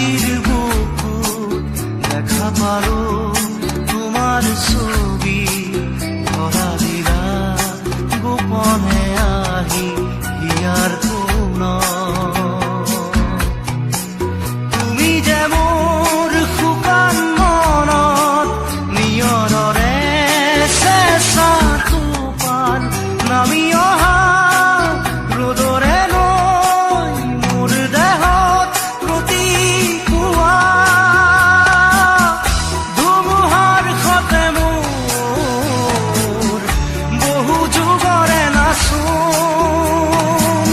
ৰাতিৰ বুকুত দেখা পালো তোমাৰ ছবি ধৰা দিলা গোপনে আহি হিয়াৰ কোণ তুমি যে মোৰ শুকান মনত নিয়ৰৰে চেঁচা টোপাল নামি অহা ৰ'দৰে লৈ মোৰ দেহত প্ৰতিপুৱা ধুমুহাৰ সতে মোৰ বহু যুগৰে নাচোন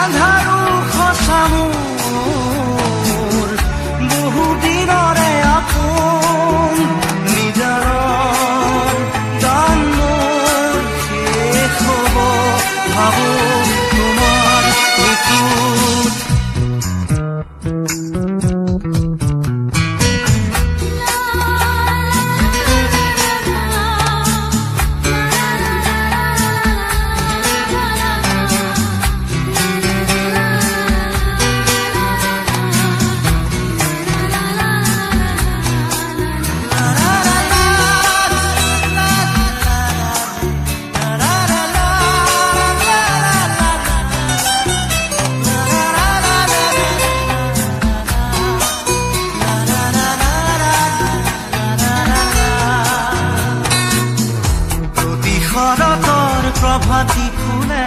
এন্ধাৰো সঁচা মোৰ বহু দিনৰে আপোন নিজাৰৰ গান মোৰ শেষ হ'ব ভাবো তোমাৰ বুকুত শৰতৰ প্ৰভাতী ফুলে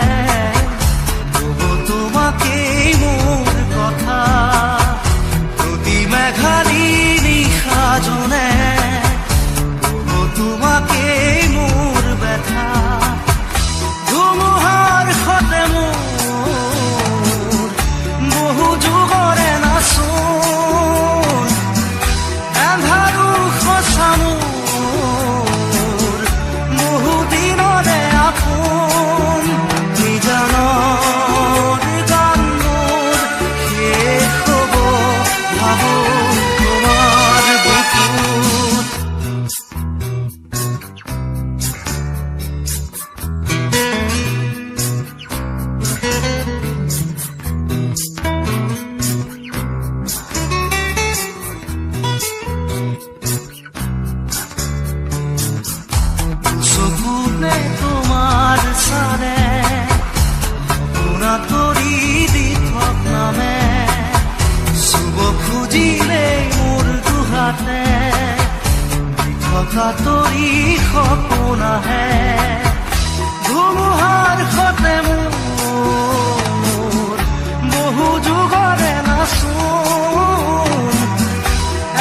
কব তোমাকেই মোৰ কথা প্ৰতি মেঘালী নিশা জনে কব তোমাকেই মোৰ ব্যথা ধুমুহাৰ সতে মোৰ বহু যুগৰে নাচোন এন্ধাৰো সঁচা মোৰ বহু দিনৰে আপোন নিজানৰ গান মোৰ শেষ হ'ব ভাবো তোমাৰ বুকুত চকুতে তোমাৰ চালে সপোনা তৰি দি থক নামে চুব খুজিলেই মোৰ দুহাতে থকা তৰি সপোন আহে ধুমুহাৰ সতে মোৰ বহু যুগৰে নাচোন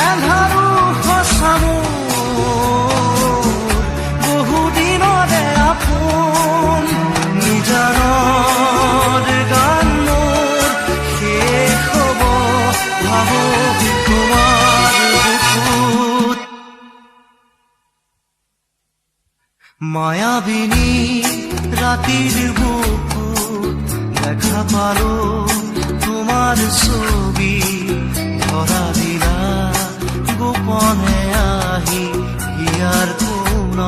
এন্ধাৰো সঁচা মোৰ বহু দিনৰে আপোন নিজানৰ গান মোৰ শেষ হ'ব ভাবো তোমাৰ বুকুত মায়াবিনী ৰাতিৰ বুকুত দেখা পালো তোমাৰ ছবি ধৰা দিলা গোপনে আহি হিয়াৰ কোণ